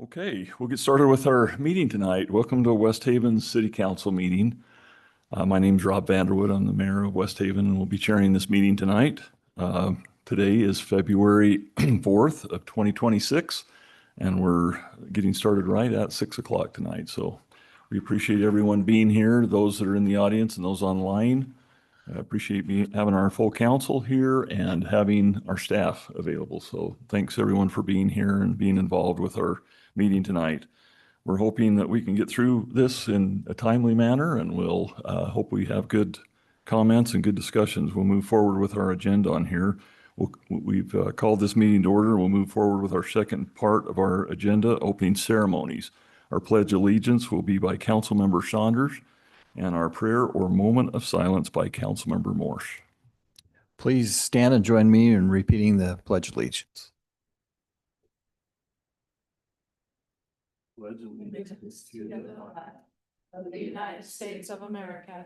Okay, we'll get started with our meeting tonight. Welcome to West Haven City Council meeting. My name is Rob Vanderwood. I'm the mayor of West Haven and we'll be chairing this meeting tonight. Today is February 4th of 2026 and we're getting started right at 6 o'clock tonight. So we appreciate everyone being here, those that are in the audience and those online. I appreciate having our full council here and having our staff available. So thanks everyone for being here and being involved with our meeting tonight. We're hoping that we can get through this in a timely manner and we'll hope we have good comments and good discussions. We'll move forward with our agenda on here. We've called this meeting to order. We'll move forward with our second part of our agenda, opening ceremonies. Our Pledge of Allegiance will be by Councilmember Saunders and our prayer or moment of silence by Councilmember Morse. Please stand and join me in repeating the Pledge of Allegiance. Pledge allegiance to the flag of the United States of America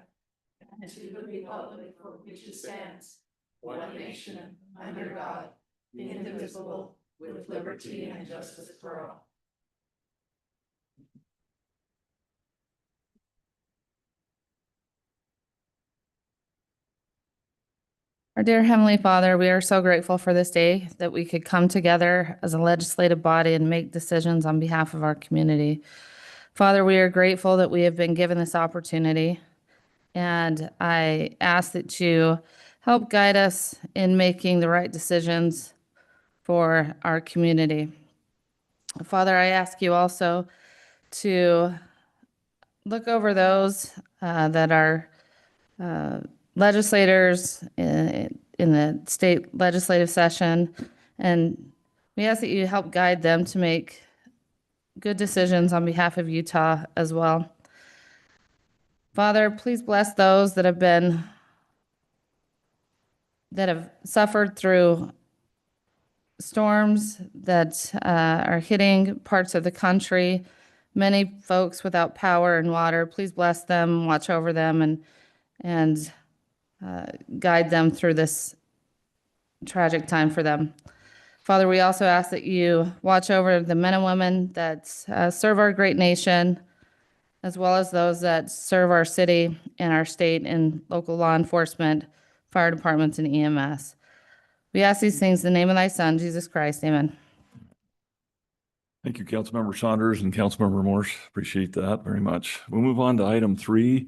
and to the republic for which it stands, one nation, under God, indivisible, with liberty and justice for all. Our dear Heavenly Father, we are so grateful for this day that we could come together as a legislative body and make decisions on behalf of our community. Father, we are grateful that we have been given this opportunity, and I ask that you help guide us in making the right decisions for our community. Father, I ask you also to look over those that are legislators in the state legislative session, and we ask that you help guide them to make good decisions on behalf of Utah as well. Father, please bless those that have suffered through storms that are hitting parts of the country. Many folks without power and water. Please bless them, watch over them, and guide them through this tragic time for them. Father, we also ask that you watch over the men and women that serve our great nation, as well as those that serve our city and our state in local law enforcement, fire departments, and EMS. We ask these things in the name of thy Son, Jesus Christ. Amen. Thank you, Councilmember Saunders and Councilmember Morse. Appreciate that very much. We'll move on to item 3.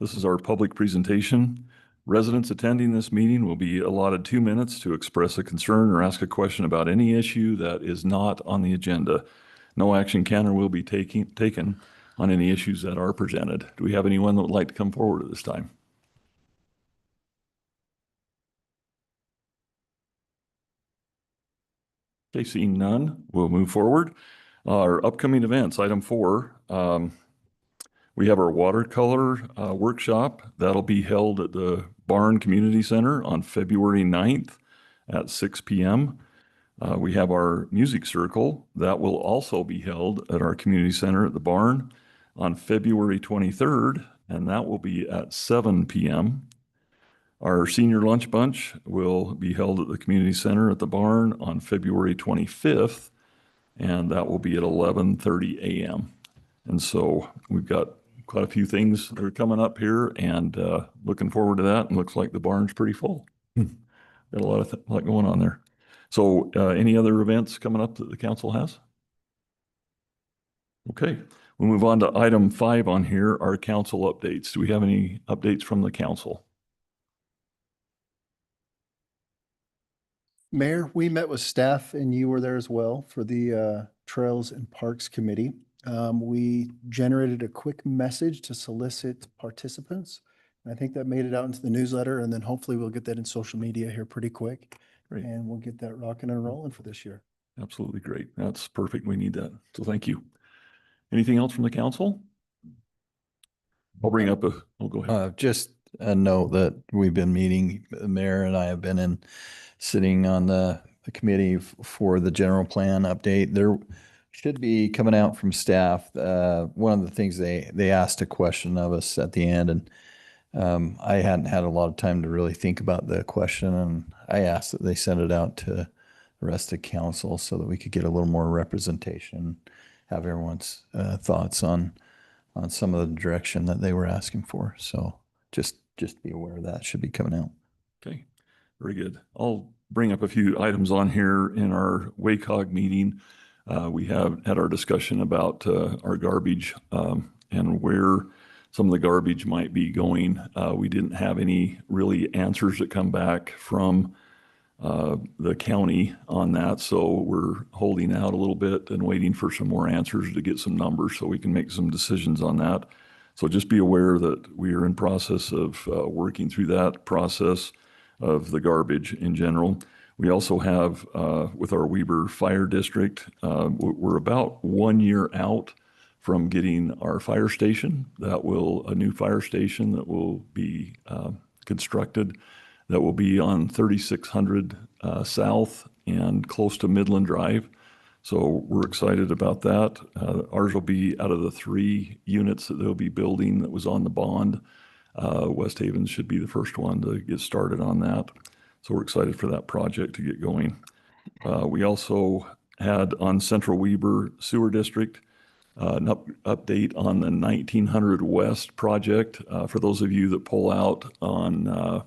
This is our public presentation. Residents attending this meeting will be allotted 2 minutes to express a concern or ask a question about any issue that is not on the agenda. No action can or will be taken on any issues that are presented. Do we have anyone that would like to come forward at this time? Okay, seeing none, we'll move forward. Our upcoming events, item 4, we have our watercolor workshop. That'll be held at the Barn Community Center on February 9th at 6 p.m. We have our music circle. That will also be held at our community center at the Barn on February 23rd, and that will be at 7 p.m. Our senior lunch bunch will be held at the community center at the Barn on February 25th, and that will be at 11:30 a.m. And so we've got quite a few things that are coming up here, and looking forward to that. And looks like the Barn's pretty full. Got a lot going on there. So any other events coming up that the council has? Okay, we'll move on to item 5 on here, our council updates. Do we have any updates from the council? Mayor, we met with staff and you were there as well for the Trails and Parks Committee. We generated a quick message to solicit participants. I think that made it out into the newsletter, and then hopefully we'll get that in social media here pretty quick. Great. And we'll get that rocking and rolling for this year. Absolutely great. That's perfect. We need that. So thank you. Anything else from the council? I'll bring up go ahead. Just a note that we've been meeting, the mayor and I have been sitting on the committee for the general plan update. There should be coming out from staff. One of the things they asked a question of us at the end, and I hadn't had a lot of time to really think about the question, and I asked that they send it out to the rest of council so that we could get a little more representation have everyone's thoughts on some of the direction that they were asking for. So just be aware of that. Should be coming out. Okay, very good. I'll bring up a few items on here in our WACOG meeting. We have had our discussion about our garbage and where some of the garbage might be going. We didn't have any really answers that come back from the county on that, so we're holding out a little bit and waiting for some more answers to get some numbers so we can make some decisions on that. So just be aware that we are in process of working through that process of the garbage in general. We also have, with our Weber Fire District, we're about 1 year out from getting our fire station. A new fire station that will be constructed, that will be on 3600 South and close to Midland Drive. So we're excited about that. Ours will be out of the 3 units that they'll be building that was on the bond. West Haven should be the first one to get started on that. So we're excited for that project to get going. We also had on Central Weber Sewer District an update on the 1900 West project. For those of you that pull out on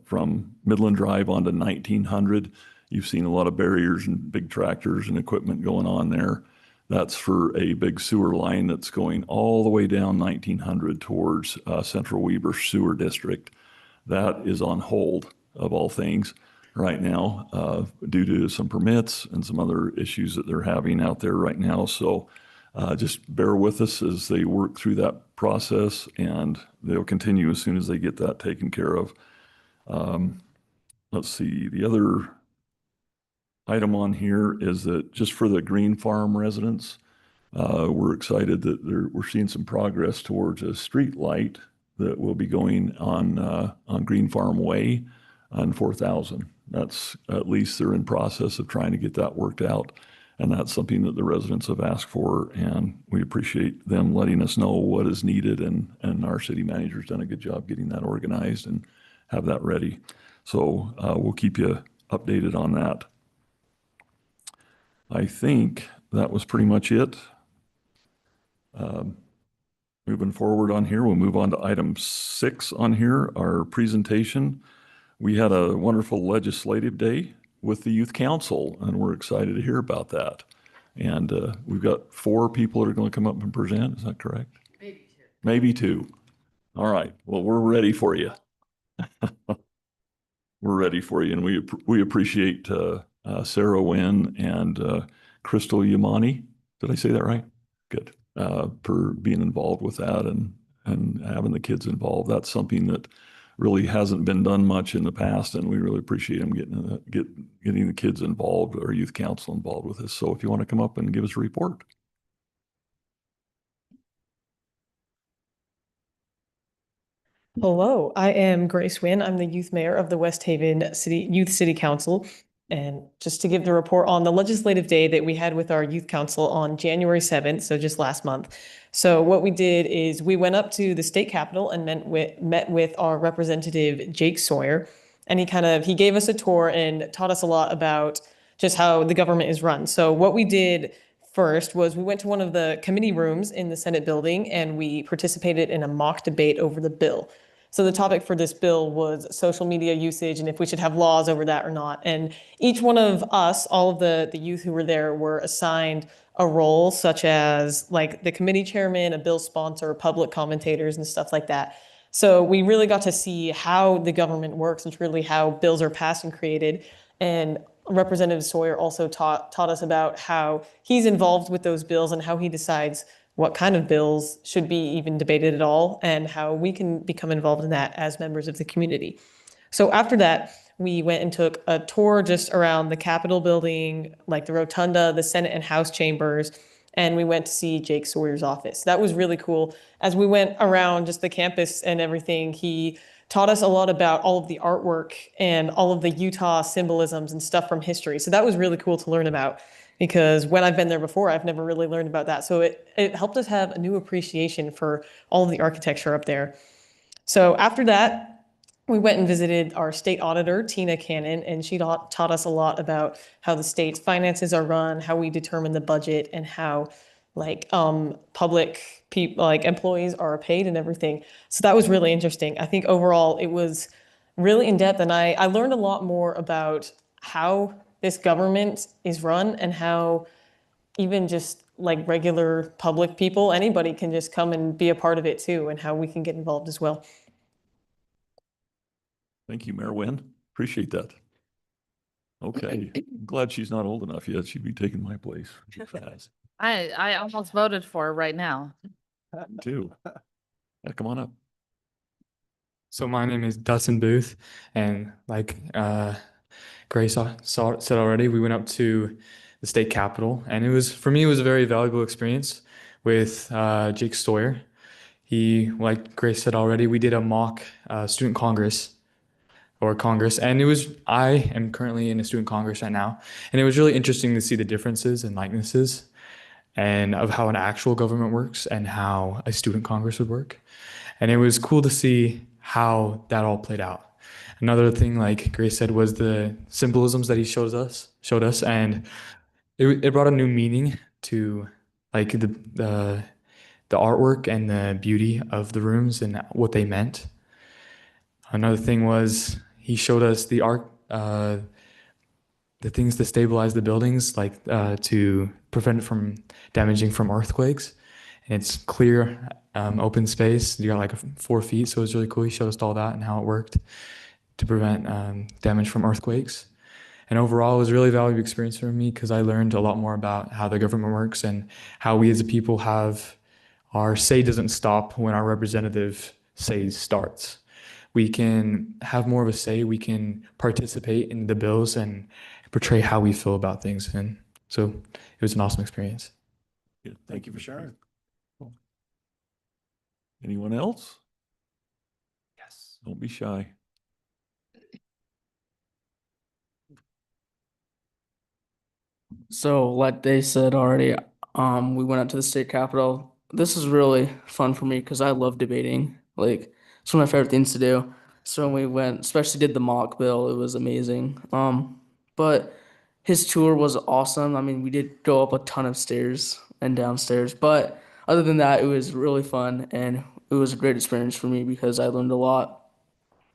from Midland Drive onto 1900, you've seen a lot of barriers and big tractors and equipment going on there. That's for a big sewer line that's going all the way down 1900 towards Central Weber Sewer District. That is on hold, of all things, right now due to some permits and some other issues that they're having out there right now. So just bear with us as they work through that process, and they'll continue as soon as they get that taken care of. Let's see, the other item on here is that just for the Green Farm residents, we're excited that we're seeing some progress towards a street light that will be going on Green Farm Way on 4000. That's, at least they're in process of trying to get that worked out. And that's something that the residents have asked for, and we appreciate them letting us know what is needed, and our city manager's done a good job getting that organized and have that ready. So we'll keep you updated on that. I think that was pretty much it. Moving forward on here, we'll move on to item 6 on here, our presentation. We had a wonderful legislative day with the Youth Council, and we're excited to hear about that. And we've got 4 people that are going to come up and present. Is that correct? Maybe 2. Maybe 2. All right. Well, we're ready for you. We're ready for you, and we appreciate Sarah Wynn and Crystal Yamani. Did I say that right? Good. For being involved with that and having the kids involved. That's something that really hasn't been done much in the past, and we really appreciate them getting the kids involved, our youth council involved with this. So if you want to come up and give us a report. Hello, I am Grace Wynn. I'm the youth mayor of the West Haven Youth City Council. And just to give the report on the legislative day that we had with our youth council on January 7th, so just last month. So what we did is we went up to the state capitol and met with our representative, Jake Sawyer. And he gave us a tour and taught us a lot about just how the government is run. So what we did first was we went to one of the committee rooms in the Senate building, and we participated in a mock debate over the bill. So the topic for this bill was social media usage and if we should have laws over that or not. And each one of us, all of the youth who were there, were assigned a role, such as like the committee chairman, a bill sponsor, public commentators, and stuff like that. So we really got to see how the government works and truly how bills are passed and created. And Representative Sawyer also taught us about how he's involved with those bills and how he decides what kind of bills should be even debated at all, and how we can become involved in that as members of the community. So after that, we went and took a tour just around the Capitol building, like the rotunda, the Senate and House chambers, and we went to see Jake Sawyer's office. That was really cool. As we went around just the campus and everything, he taught us a lot about all of the artwork and all of the Utah symbolisms and stuff from history. So that was really cool to learn about, because when I've been there before, I've never really learned about that. So it helped us have a new appreciation for all of the architecture up there. So after that, we went and visited our state auditor, Tina Cannon, and she taught us a lot about how the state's finances are run, how we determine the budget, and how public people, like employees are paid and everything. So that was really interesting. I think overall it was really in depth, and I learned a lot more about how this government is run and how even just like regular public people, anybody can just come and be a part of it too, and how we can get involved as well. Thank you, Mayor Wynn. Appreciate that. Okay, I'm glad she's not old enough yet. She'd be taking my place too fast. I almost voted for her right now. Me too. Yeah, come on up. So my name is Dustin Booth, and like Grace said already, we went up to the state capitol, and for me, it was a very valuable experience with Jake Sawyer. Like Grace said already, we did a mock student congress, and I am currently in a student congress right now, and it was really interesting to see the differences and likenesses and of how an actual government works and how a student congress would work. And it was cool to see how that all played out. Another thing, like Grace said, was the symbolisms that he showed us, and it brought a new meaning to like the artwork and the beauty of the rooms and what they meant. Another thing was he showed us the things to stabilize the buildings, like to prevent it from damaging from earthquakes. And it's clear, open space. You got like 4 feet, so it was really cool. He showed us all that and how it worked to prevent damage from earthquakes. And overall, it was a really valuable experience for me because I learned a lot more about how the government works and how we as a people have our say doesn't stop when our representative say starts. We can have more of a say. We can participate in the bills and portray how we feel about things. And so it was an awesome experience. Yeah, Thank you for sharing. Cool. Anyone else? Yes. Don't be shy. So, like they said already, we went out to the state capitol. This is really fun for me because I love debating. Like, it's one of my favorite things to do. So when we went, especially did the mock bill, it was amazing. But his tour was awesome. I mean, we did go up a ton of stairs and downstairs, but other than that, it was really fun and it was a great experience for me because I learned a lot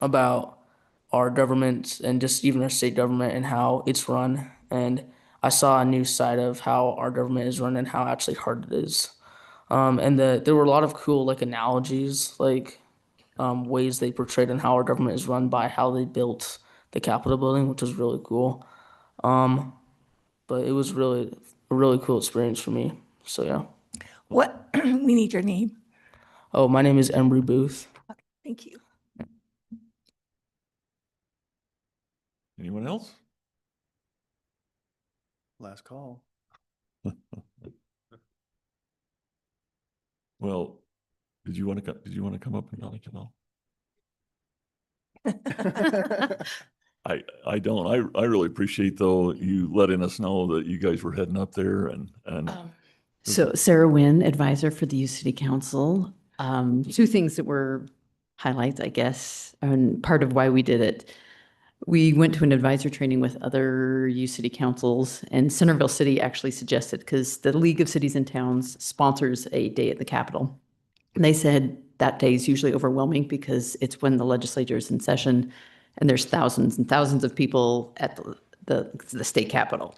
about our government and just even our state government and how it's run. And I saw a new side of how our government is run and how actually hard it is. And there were a lot of cool like analogies, like ways they portrayed on how our government is run by how they built the Capitol building, which was really cool. But it was really a really cool experience for me. So yeah. What, we need your name. Oh, my name is Embry Booth. Thank you. Anyone else? Last call. Well, did you want to come up and not come out? I don't. I really appreciate though you letting us know that you guys were heading up there and So Sarah Wynn, advisor for the U City Council. 2 things that were highlights, I guess, and part of why we did it. We went to an advisor training with other U City councils, and Centerville City actually suggested, because the League of Cities and Towns sponsors a day at the Capitol. And they said that day is usually overwhelming because it's when the legislature is in session and there's thousands and thousands of people at the state capitol.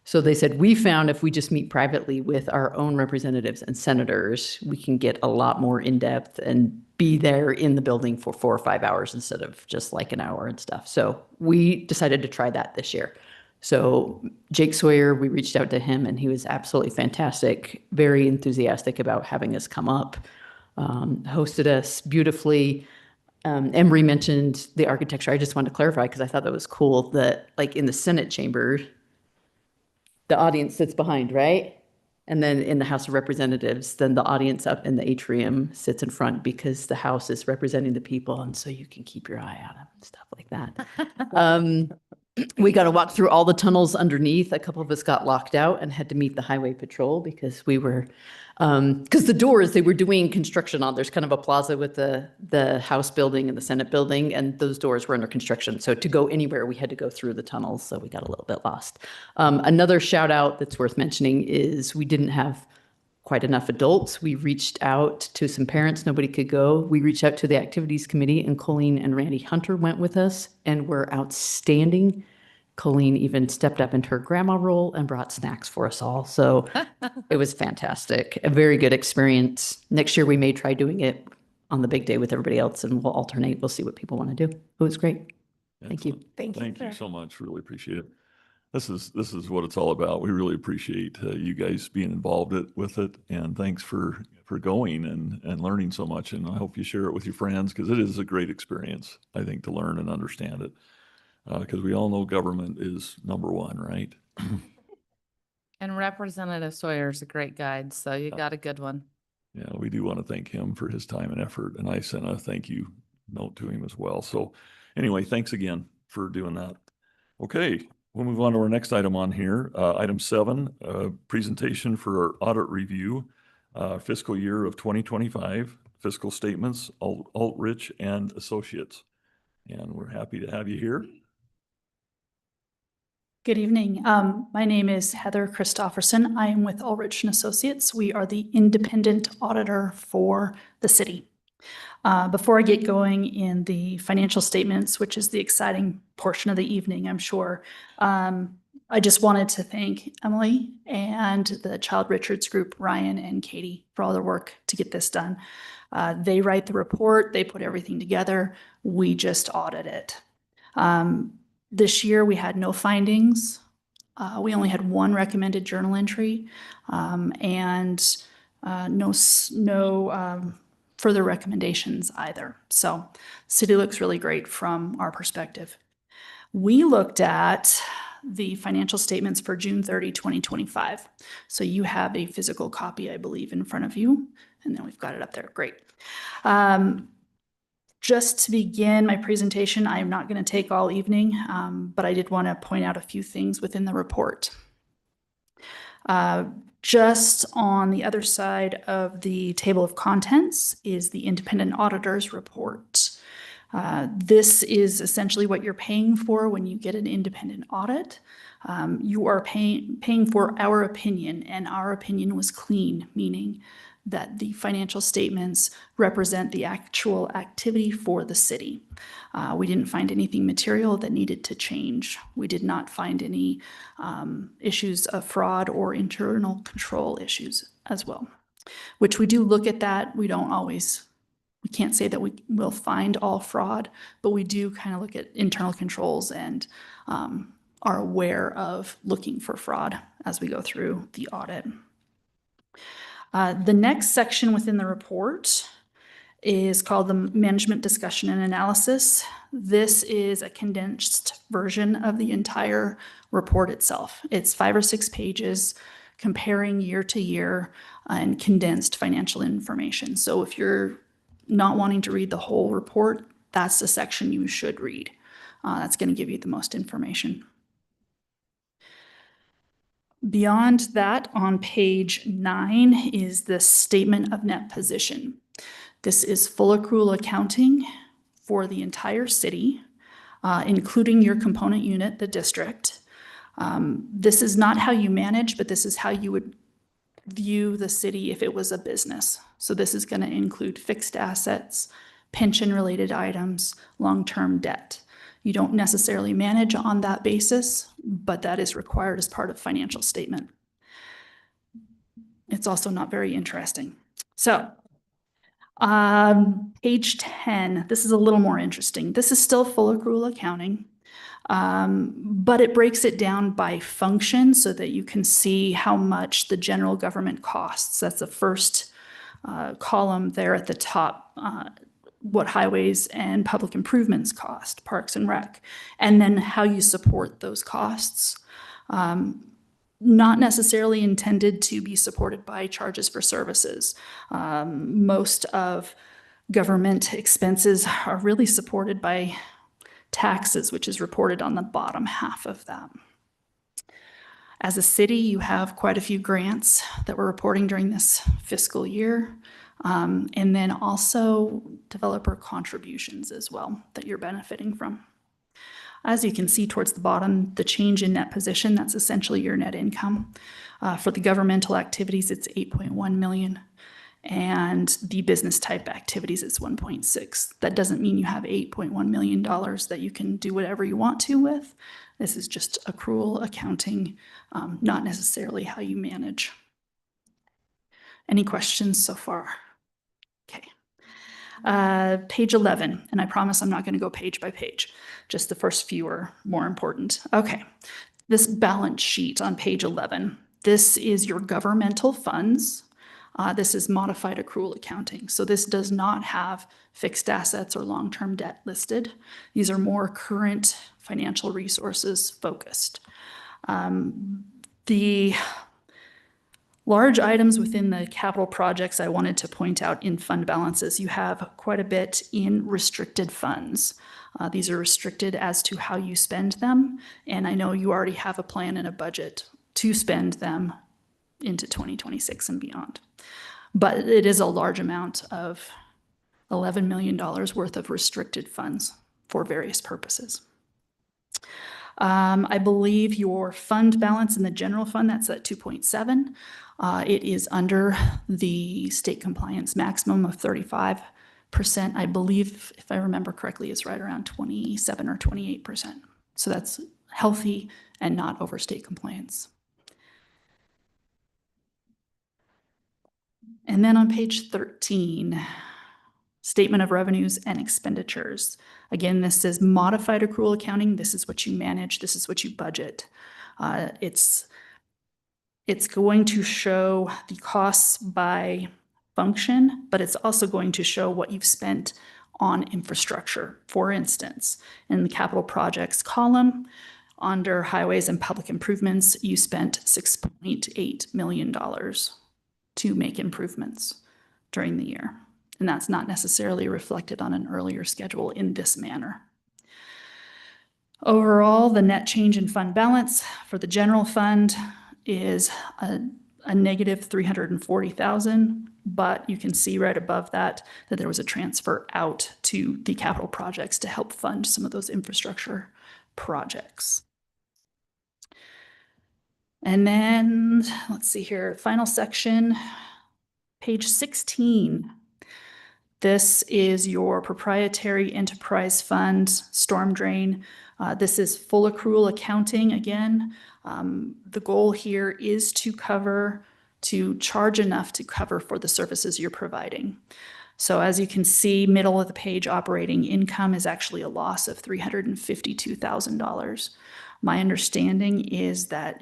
So they said, we found if we just meet privately with our own representatives and senators, we can get a lot more in-depth and be there in the building for 4 or 5 hours instead of just like an hour and stuff. So we decided to try that this year. So Jake Sawyer, we reached out to him and he was absolutely fantastic, very enthusiastic about having us come up, hosted us beautifully. Embry mentioned the architecture. I just wanted to clarify because I thought that was cool that like in the Senate chamber, the audience sits behind, right? And then in the House of Representatives, then the audience up in the atrium sits in front because the House is representing the people. And so you can keep your eye on them and stuff like that. We got to walk through all the tunnels underneath. A couple of us got locked out and had to meet the highway patrol because we were Because the doors, they were doing construction on, there's kind of a plaza with the House building and the Senate building, and those doors were under construction. So to go anywhere, we had to go through the tunnels, so we got a little bit lost. Another shout out that's worth mentioning is we didn't have quite enough adults. We reached out to some parents, nobody could go. We reached out to the activities committee, and Colleen and Randy Hunter went with us and were outstanding. Colleen even stepped up into her grandma role and brought snacks for us all. So it was fantastic. A very good experience. Next year, we may try doing it on the big day with everybody else, and we'll alternate. We'll see what people want to do. It was great. Thank you. Excellent. Thank you so much. Really appreciate it. This is what it's all about. We really appreciate you guys being involved with it, and thanks for going and learning so much. And I hope you share it with your friends, because it is a great experience, I think, to learn and understand it. Because we all know government is number one, right? And Representative Sawyer is a great guide, so you got a good one. Yeah, we do want to thank him for his time and effort, and I sent a thank you note to him as well. So anyway, thanks again for doing that. Okay, we'll move on to our next item on here. Item 7, presentation for our audit review, fiscal year of 2025, fiscal statements, Altrich and Associates. And we're happy to have you here. Good evening. My name is Heather Christofferson. I am with Ulrich and Associates. We are the independent auditor for the city. Before I get going in the financial statements, which is the exciting portion of the evening, I'm sure, I just wanted to thank Emily and the Child Richards Group, Ryan and Katie, for all their work to get this done. They write the report, they put everything together, we just audit it. This year we had no findings. We only had one recommended journal entry and no further recommendations either. So city looks really great from our perspective. We looked at the financial statements for June 30, 2025. So you have a physical copy, I believe, in front of you, and then we've got it up there. Great. Just to begin my presentation, I am not going to take all evening, but I did want to point out a few things within the report. Just on the other side of the table of contents is the independent auditor's report. This is essentially what you're paying for when you get an independent audit. You are paying for our opinion, and our opinion was clean, meaning that the financial statements represent the actual activity for the city. We didn't find anything material that needed to change. We did not find any issues of fraud or internal control issues as well, which we do look at that. We can't say that we will find all fraud, but we do kind of look at internal controls and are aware of looking for fraud as we go through the audit. The next section within the report is called the Management Discussion and Analysis. This is a condensed version of the entire report itself. It's 5 or 6 pages comparing year to year and condensed financial information. So if you're not wanting to read the whole report, that's the section you should read. That's going to give you the most information. Beyond that, on page 9 is the statement of net position. This is full accrual accounting for the entire city, including your component unit, the district. This is not how you manage, but this is how you would view the city if it was a business. So this is going to include fixed assets, pension-related items, long-term debt. You don't necessarily manage on that basis, but that is required as part of financial statement. It's also not very interesting. So page 10, this is a little more interesting. This is still full accrual accounting, but it breaks it down by function so that you can see how much the general government costs. That's the first column there at the top. What highways and public improvements cost, parks and rec, and then how you support those costs. Not necessarily intended to be supported by charges for services. Most of government expenses are really supported by taxes, which is reported on the bottom half of that. As a city, you have quite a few grants that we're reporting during this fiscal year. And then also developer contributions as well that you're benefiting from. As you can see towards the bottom, the change in net position, that's essentially your net income. For the governmental activities, it's 8.1 million. And the business type activities, it's 1.6. That doesn't mean you have $8.1 million that you can do whatever you want to with. This is just accrual accounting, not necessarily how you manage. Any questions so far? Okay. Page 11, and I promise I'm not going to go page by page. Just the first few are more important. Okay. This balance sheet on page 11, this is your governmental funds. This is modified accrual accounting. So this does not have fixed assets or long-term debt listed. These are more current financial resources focused. The large items within the capital projects I wanted to point out in fund balances, you have quite a bit in restricted funds. These are restricted as to how you spend them. And I know you already have a plan and a budget to spend them into 2026 and beyond. But it is a large amount of $11 million worth of restricted funds for various purposes. I believe your fund balance in the general fund, that's at 2.7. It is under the state compliance maximum of 35%. I believe, if I remember correctly, is right around 27 or 28%. So that's healthy and not over state compliance. And then on page 13, statement of revenues and expenditures. Again, this is modified accrual accounting. This is what you manage. This is what you budget. It's going to show the costs by function, but it's also going to show what you've spent on infrastructure. For instance, in the capital projects column, under highways and public improvements, you spent $6.8 million to make improvements during the year. And that's not necessarily reflected on an earlier schedule in this manner. Overall, the net change in fund balance for the general fund is a negative 340,000, but you can see right above that there was a transfer out to the capital projects to help fund some of those infrastructure projects. And then, let's see here, final section, page 16. This is your proprietary enterprise fund, storm drain. This is full accrual accounting again. The goal here is to charge enough to cover for the services you're providing. So as you can see, middle of the page, operating income is actually a loss of $352,000. My understanding is that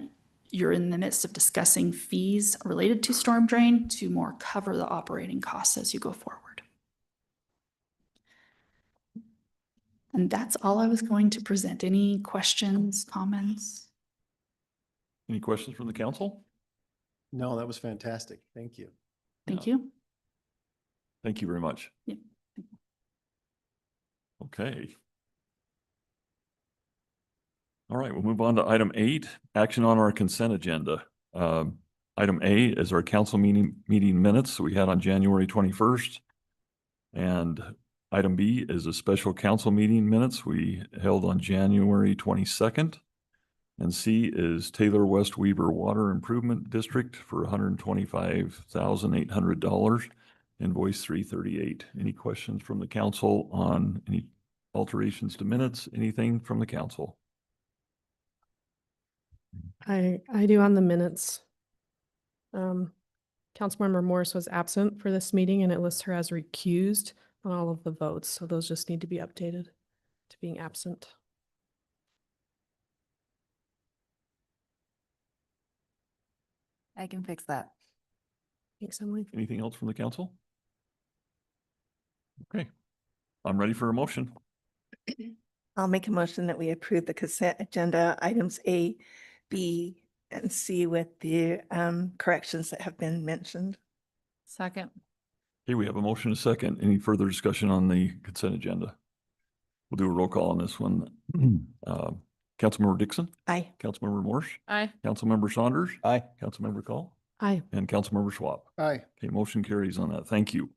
you're in the midst of discussing fees related to storm drain to more cover the operating costs as you go forward. And that's all I was going to present. Any questions, comments? Any questions from the council? No, that was fantastic. Thank you. Thank you. Thank you very much. Yeah. Okay. All right, we'll move on to item 8, action on our consent agenda. Item A is our council meeting minutes we had on January 21st. And item B is a special council meeting minutes we held on January 22nd. And C is Taylor West Weber Water Improvement District for $125,800, invoice 338. Any questions from the council on any alterations to minutes? Anything from the council? I do on the minutes. Councilmember Morris was absent for this meeting and it lists her as recused on all of the votes. So those just need to be updated to being absent. I can fix that. Thanks, Emily. Anything else from the council? Okay, I'm ready for a motion. I'll make a motion that we approve the consent agenda items A, B, and C with the corrections that have been mentioned. Second. Okay, we have a motion, a second. Any further discussion on the consent agenda? We'll do a roll call on this one. Councilmember Dixon, Aye. Councilmember Morse, Aye. Councilmember Saunders, Aye. Councilmember Call, Aye. and Councilmember Schwab. Aye. Okay, motion carries on that. Thank you.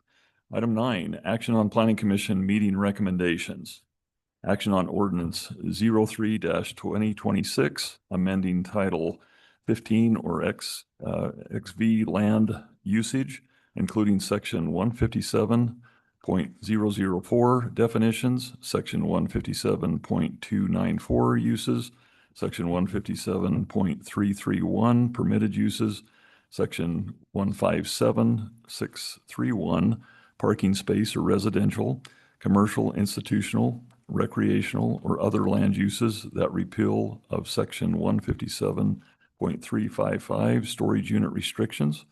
Item 9, action on Planning Commission meeting recommendations. Action on ordinance 03-2026, amending Title 15 or XV land usage, including Section 157.004 definitions, Section 157.294 uses, Section 157.331 permitted uses, Section 157631 parking space or residential, commercial, institutional, recreational, or other land uses that repeal of Section 157.355 storage unit restrictions,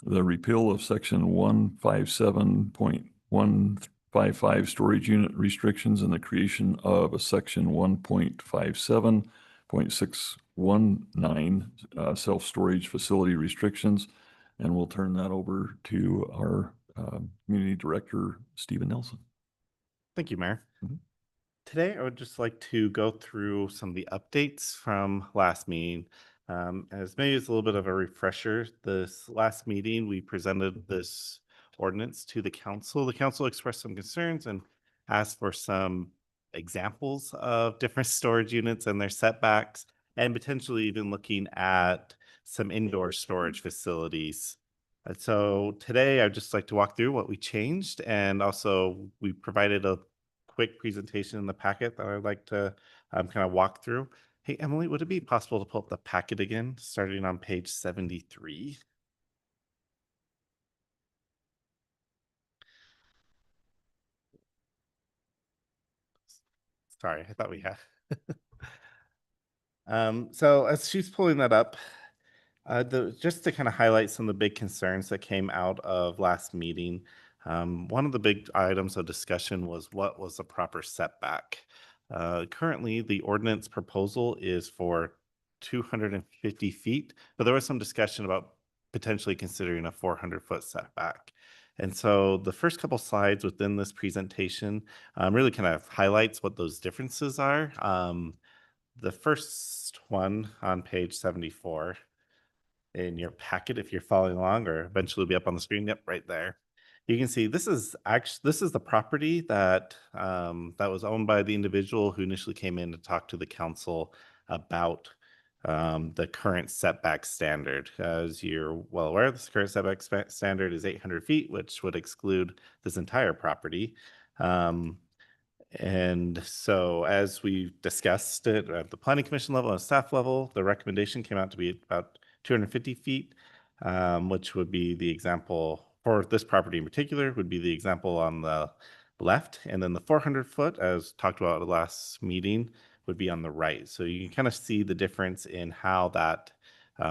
the repeal of Section 157.155 storage unit restrictions, and the creation of a Section 1.57.619 self-storage facility restrictions. And we'll turn that over to our Community Director, Stephen Nelson. Thank you, Mayor. Mhm. Today, I would just like to go through some of the updates from last meeting. As maybe it's a little bit of a refresher, this last meeting, we presented this ordinance to the council. The council expressed some concerns and asked for some examples of different storage units and their setbacks, and potentially even looking at some indoor storage facilities. And so today, I'd just like to walk through what we changed, and also we provided a quick presentation in the packet that I'd like to kind of walk through. Hey, Emily, would it be possible to pull up the packet again, starting on page 73? Sorry, I thought we had. So as she's pulling that up, just to kind of highlight some of the big concerns that came out of last meeting, one of the big items of discussion was what was the proper setback. Currently, the ordinance proposal is for 250 feet, but there was some discussion about potentially considering a 400-foot setback. And so the first couple slides within this presentation really kind of highlights what those differences are. The first one on page 74 in your packet, if you're following along, or eventually be up on the screen. Yep, right there. You can see this is the property that that was owned by the individual who initially came in to talk to the council about the current setback standard. As you're well aware, this current setback standard is 800 feet, which would exclude this entire property. And so as we discussed it at the planning commission level and staff level, the recommendation came out to be about 250 feet, which would be the example for this property in particular, would be the example on the left. And then the 400 foot, as talked about at the last meeting, would be on the right. So you can kind of see the difference in how that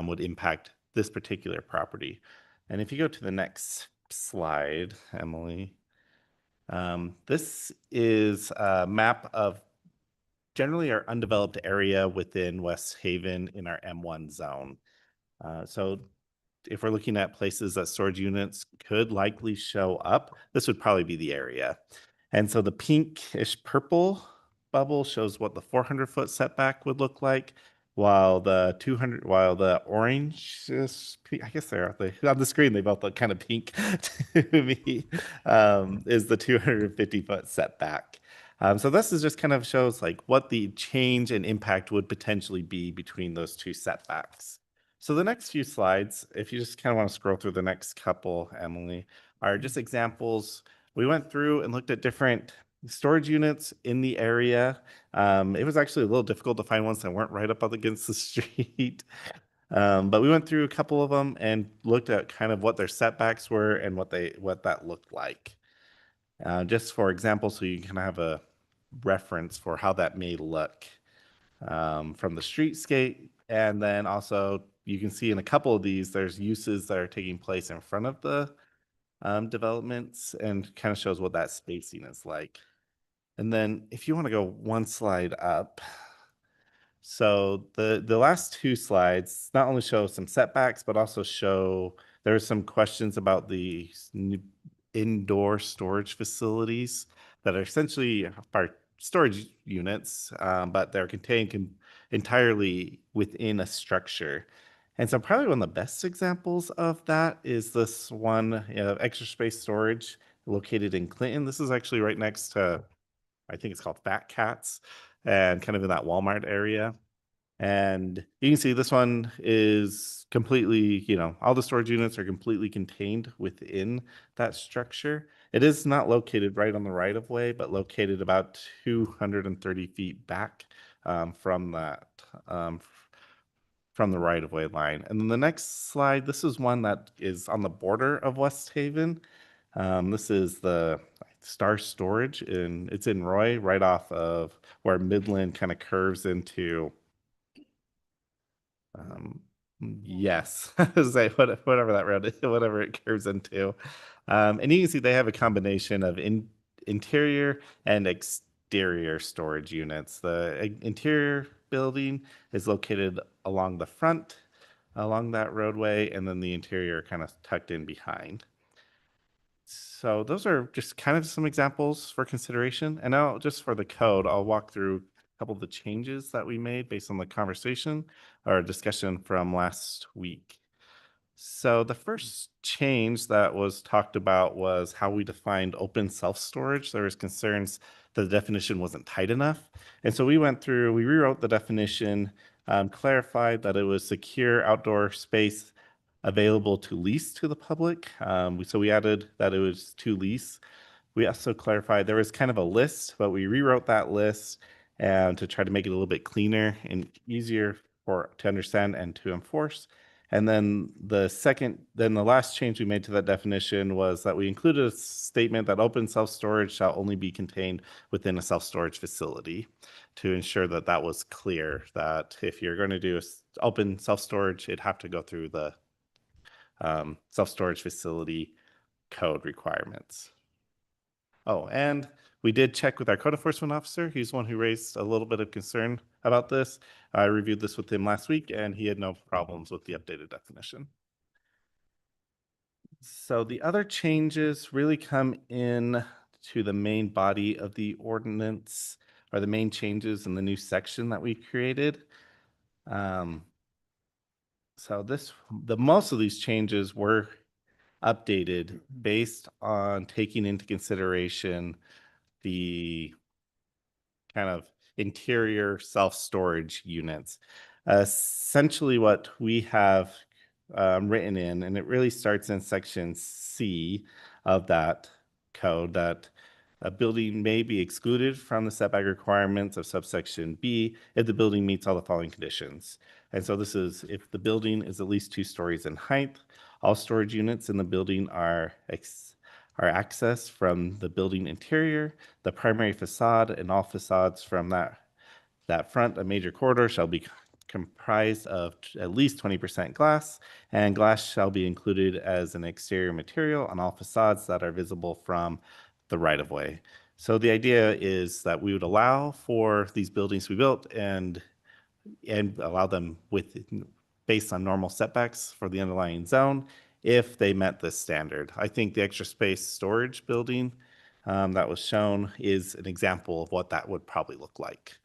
would impact this particular property. And if you go to the next slide, Emily, this is a map of generally our undeveloped area within West Haven in our M1 zone. So if we're looking at places that storage units could likely show up, this would probably be the area. And so the pinkish purple bubble shows what the 400-foot setback would look like, while the orange is, I guess they're on the screen, they both look kind of pink to me, is the 250-foot setback. So this is just kind of shows like what the change and impact would potentially be between those two setbacks. So the next few slides, if you just kind of want to scroll through the next couple, Emily, are just examples. We went through and looked at different storage units in the area. It was actually a little difficult to find ones that weren't right up against the street. But we went through a couple of them and looked at kind of what their setbacks were and what that looked like. Just for example, so you can have a reference for how that may look from the streetscape. And then also you can see in a couple of these, there's uses that are taking place in front of the developments, and kind of shows what that spacing is like. And then if you want to go one slide up, so the last two slides not only show some setbacks, but also show there are some questions about the indoor storage facilities that are essentially our storage units, but they're contained entirely within a structure. And so probably one of the best examples of that is this one, extra space storage located in Clinton. This is actually right next to, I think it's called Fat Cats, and kind of in that Walmart area. And you can see this one is completely, all the storage units are completely contained within that structure. It is not located right on the right of way, but located about 230 feet back from that, from the right of way line. And then the next slide, this is one that is on the border of West Haven. This is the Star Storage, and it's in Roy, right off of where Midland kind of curves into. Yes, say whatever that road is, whatever it curves into. And you can see they have a combination of interior and exterior storage units. The interior building is located along the front, along that roadway, and then the interior kind of tucked in behind. So those are just kind of some examples for consideration. And now just for the code, I'll walk through a couple of the changes that we made based on the conversation or discussion from last week. So the first change that was talked about was how we defined open self-storage. There was concerns that the definition wasn't tight enough. And so we rewrote the definition, clarified that it was secure outdoor space available to lease to the public. So we added that it was to lease. We also clarified there was kind of a list, but we rewrote that list and to try to make it a little bit cleaner and easier to understand and to enforce. And then the last change we made to that definition was that we included a statement that open self-storage shall only be contained within a self-storage facility to ensure that that was clear, that if you're going to do open self-storage, it'd have to go through the self-storage facility code requirements. Oh, and we did check with our code enforcement officer. He's the one who raised a little bit of concern about this. I reviewed this with him last week, and he had no problems with the updated definition. So the other changes really come in to the main body of the ordinance, or the main changes in the new section that we created. So most of these changes were updated based on taking into consideration the kind of interior self-storage units. Essentially what we have written in, and it really starts in section C of that code, that a building may be excluded from the setback requirements of subsection B if the building meets all the following conditions. And so this is if the building is at least 2 stories in height, all storage units in the building are accessed from the building interior, the primary facade, and all facades from that front a major corridor shall be comprised of at least 20% glass, and glass shall be included as an exterior material on all facades that are visible from the right-of-way. So the idea is that we would allow for these buildings to be built and allow them based on normal setbacks for the underlying zone if they met this standard. I think the extra space storage building that was shown is an example of what that would probably look like.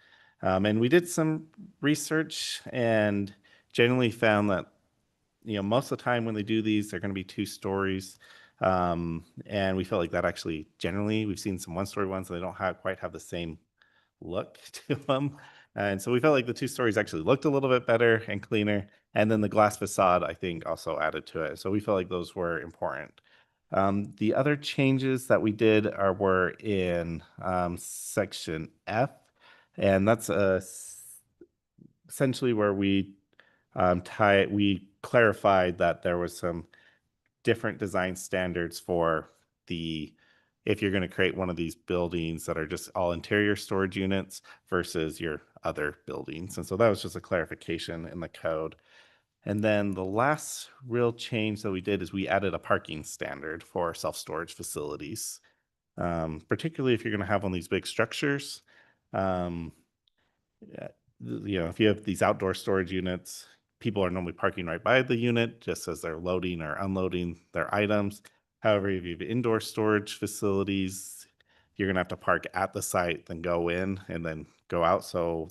And we did some research and generally found that most of the time when they do these, they're going to be 2 stories. And we felt like that actually generally, we've seen some 1-story ones that they don't quite have the same look to them. And so we felt like the 2 stories actually looked a little bit better and cleaner. And then the glass facade, I think, also added to it. So we felt like those were important. The other changes that we did were in section F. And that's essentially where we clarified that there was some different design standards for if you're going to create one of these buildings that are just all interior storage units versus your other buildings. And so that was just a clarification in the code. And then the last real change that we did is we added a parking standard for self-storage facilities, particularly if you're going to have one of these big structures. If you have these outdoor storage units, people are normally parking right by the unit just as they're loading or unloading their items. However, if you have indoor storage facilities, you're going to have to park at the site, then go in and then go out. So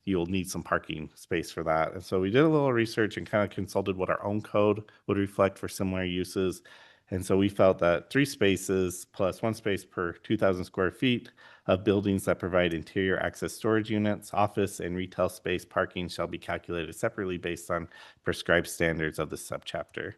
you'll need some parking space for that. And so we did a little research and kind of consulted what our own code would reflect for similar uses. And so we felt that 3 spaces plus 1 space per 2,000 square feet of buildings that provide interior access storage units, office, and retail space parking shall be calculated separately based on prescribed standards of the subchapter.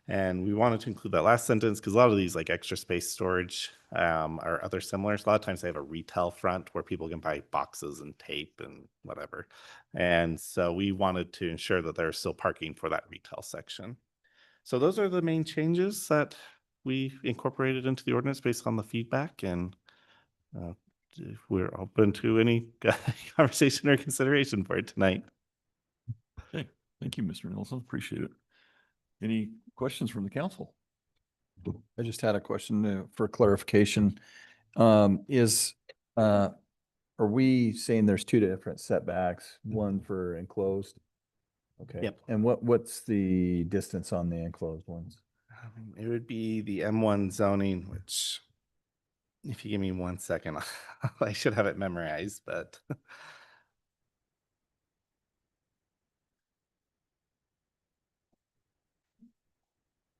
And we wanted to include that last sentence because a lot of these like extra space storage or other similars, a lot of times they have a retail front where people can buy boxes and tape and whatever. And so we wanted to ensure that there's still parking for that retail section. So those are the main changes that we incorporated into the ordinance based on the feedback, and we're open to any conversation or consideration for it tonight. Okay, thank you, Mr. Nelson. Appreciate it. Any questions from the council? I just had a question for clarification. Are we saying there's 2 different setbacks, one for enclosed? Okay. Yep. And what's the distance on the enclosed ones? It would be the M1 zoning, which if you give me 1 second, I should have it memorized, but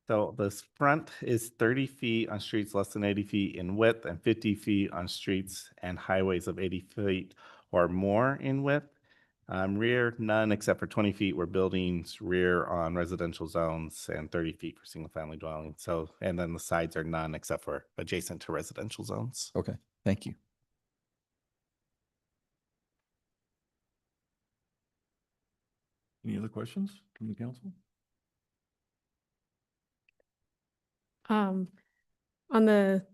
so this front is 30 feet on streets less than 80 feet in width and 50 feet on streets and highways of 80 feet or more in width. Rear, none except for 20 feet where buildings rear on residential zones and 30 feet for single family dwelling. So, and then the sides are none except for adjacent to residential zones. Okay, thank you. Any other questions from the council? On the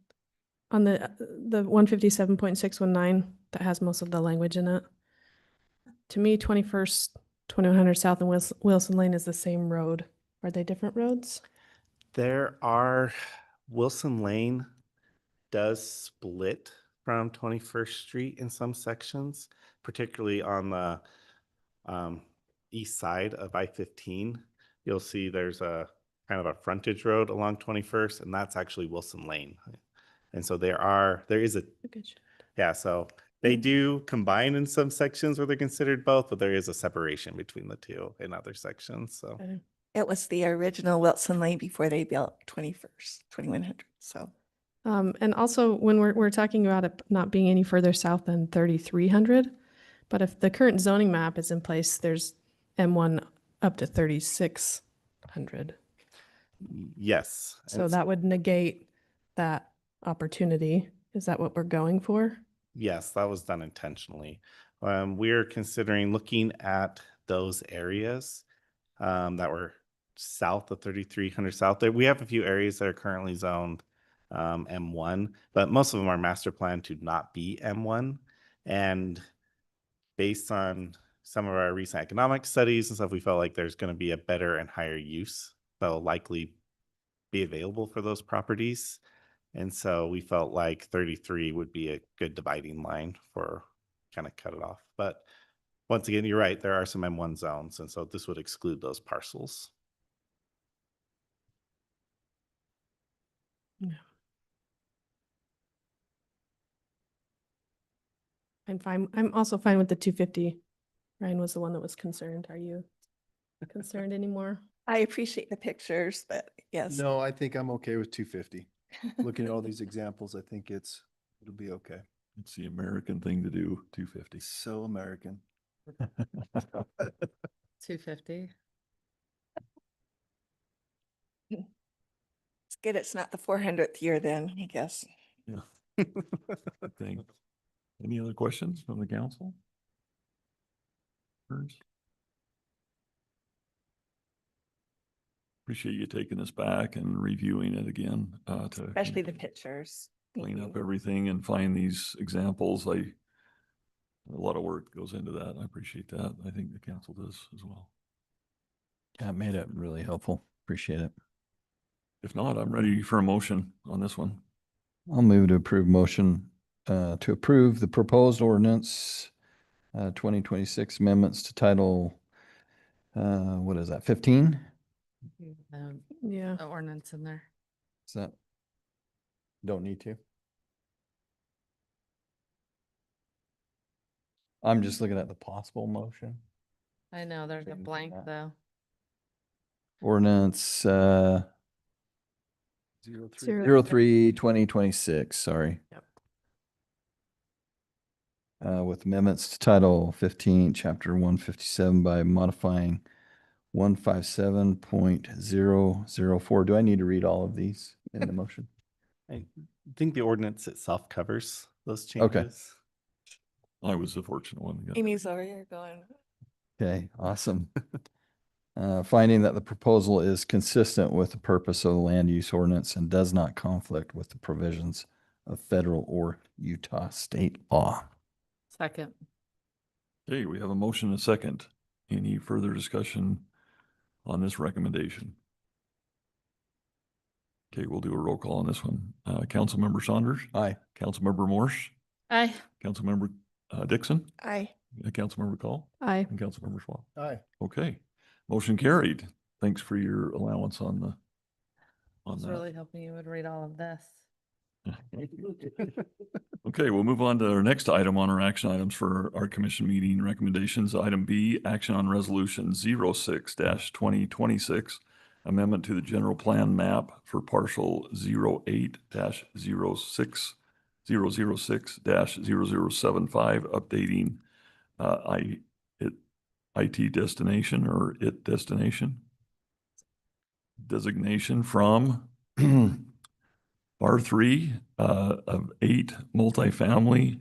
157.619 that has most of the language in it. To me, 21st, 2100 South and Wilson Lane is the same road. Are they different roads? There are, Wilson Lane does split from 21st Street in some sections, particularly on the east side of I-15. You'll see there's a kind of a frontage road along 21st, and that's actually Wilson Lane. And so there is a, yeah, so they do combine in some sections where they're considered both, but there is a separation between the two in other sections, so. It was the original Wilson Lane before they built 2100, so. And also when we're talking about it not being any further south than 3300, but if the current zoning map is in place, there's M1 up to 3600. Yes. So that would negate that opportunity. Is that what we're going for? Yes, that was done intentionally. We're considering looking at those areas that were south of 3300 South. There, we have a few areas that are currently zoned M1, but most of them are master planned to not be M1. And based on some of our recent economic studies and stuff, we felt like there's going to be a better and higher use that will likely be available for those properties. And so we felt like 33 would be a good dividing line for kind of cut it off. But once again, you're right, there are some M1 zones. And so this would exclude those parcels. No. I'm fine. I'm also fine with the 250. Ryan was the one that was concerned. Are you concerned anymore? I appreciate the pictures, but yes. No, I think I'm okay with 250. Looking at all these examples, I think it'll be okay. It's the American thing to do, 250. So American. 250. It's good it's not the 400th year then, I guess. Yeah. Thing. Any other questions from the council? Appreciate you taking this back and reviewing it again to Especially the pictures. clean up everything and find these examples. A lot of work goes into that. I appreciate that. I think the council does as well. Yeah, it made it really helpful. Appreciate it. If not, I'm ready for a motion on this one. I'll move to approve motion to approve the proposed ordinance 2026 amendments to title, what is that, 15? Yeah. The ordinance in there. Is that, don't need to? I'm just looking at the possible motion. I know, there's a Change blank that. though. Ordinance, 03/2026, sorry. Yep. With amendments to Title 15, Chapter 157 by modifying 157.004. Do I need to read all of these in the motion? I think the ordinance itself covers those Okay. changes. I was the fortunate one. that got- Amy's over here going. Okay, awesome. Finding that the proposal is consistent with the purpose of the land use ordinance and does not conflict with the provisions of federal or Utah state law. Second. Okay, we have a motion and a second. Any further discussion on this recommendation? Okay, we'll do a roll call on this one. Councilmember Saunders, Aye. Councilmember Morse, Aye. Councilmember Dixon, Aye. Councilmember Call, Aye. and Councilmember Schwab. Aye. Okay, motion carried. Thanks for your allowance on I was that. really hoping you would read all of this. Okay, we'll move on to our next item on our action items for our commission meeting recommendations. Item B, action on resolution 06-2026, amendment to the general plan map for parcel 08-06006-0075, updating IT destination or IT destination designation from R3 of 8 multifamily,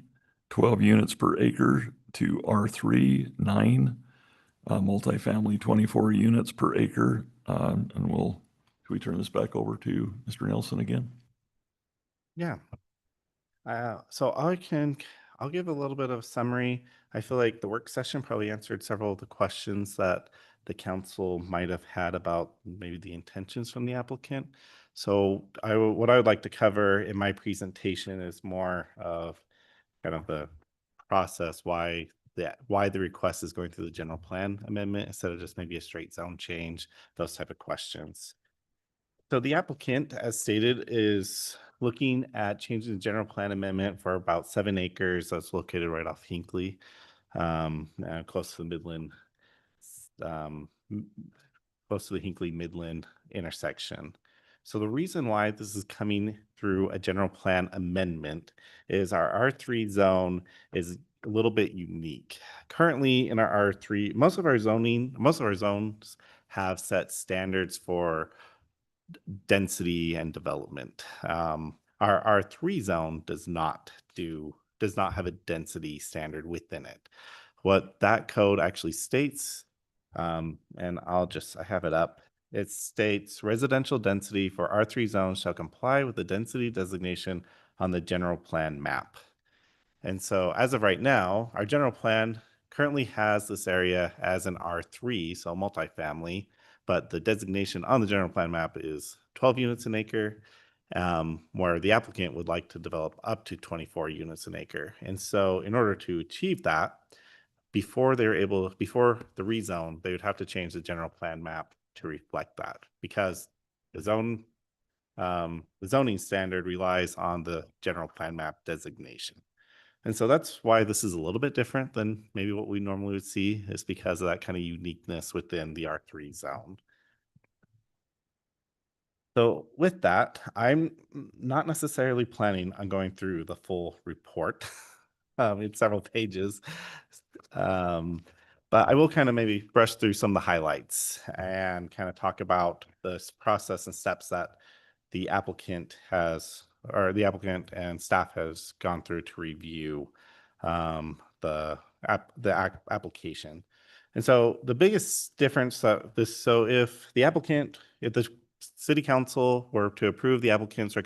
12 units per acre to R3, 9 multifamily, 24 units per acre. And can we turn this back over to Mr. Nelson again? Yeah. So I'll give a little bit of a summary. I feel like the work session probably answered several of the questions that the council might have had about maybe the intentions from the applicant. So what I would like to cover in my presentation is more of kind of the process, why the request is going through the general plan amendment instead of just maybe a straight zone change, those type of questions. So the applicant, as stated, is looking at changing the general plan amendment for about 7 acres that's located right off Hinckley, close to the Midland, close to the Hinckley Midland intersection. So the reason why this is coming through a general plan amendment is our R3 zone is a little bit unique. Currently in our R3, most of our zones have set standards for density and development. Our R3 zone does not have a density standard within it. What that code actually states, and I have it up. It states residential density for R3 zones shall comply with the density designation on the general plan map. And so as of right now, our general plan currently has this area as an R3, so multifamily, but the designation on the general plan map is 12 units an acre, where the applicant would like to develop up to 24 units an acre. And so in order to achieve that, before the rezone, they would have to change the general plan map to reflect that, because the zoning standard relies on the general plan map designation. And so that's why this is a little bit different than maybe what we normally would see, is because of that kind of uniqueness within the R3 zone. So with that, I'm not necessarily planning on going through the full report. It's several pages. But I will kind of maybe brush through some of the highlights and kind of talk about this process and steps that the applicant and staff has gone through to review the application. And so the biggest difference if the city council were to approve the applicant's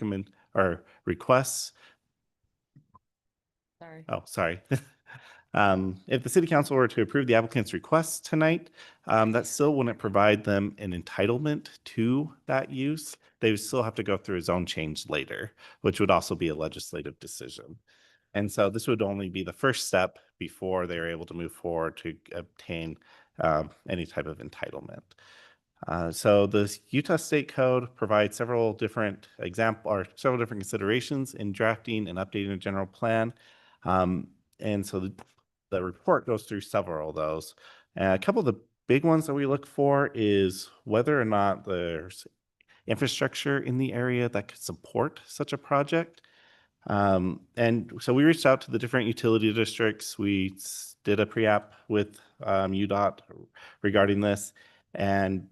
requests. Sorry. Oh, sorry. If the city council were to approve the applicant's request tonight, that still wouldn't provide them an entitlement to that use. They would still have to go through a zone change later, which would also be a legislative decision. And so this would only be the first step before they are able to move forward to obtain any type of entitlement. So the Utah State Code provides several different considerations in drafting and updating a general plan. And so the report goes through several of those. A couple of the big ones that we look for is whether or not there's infrastructure in the area that could support such a project. And so we reached out to the different utility districts. We did a pre-app with UDOT regarding this, and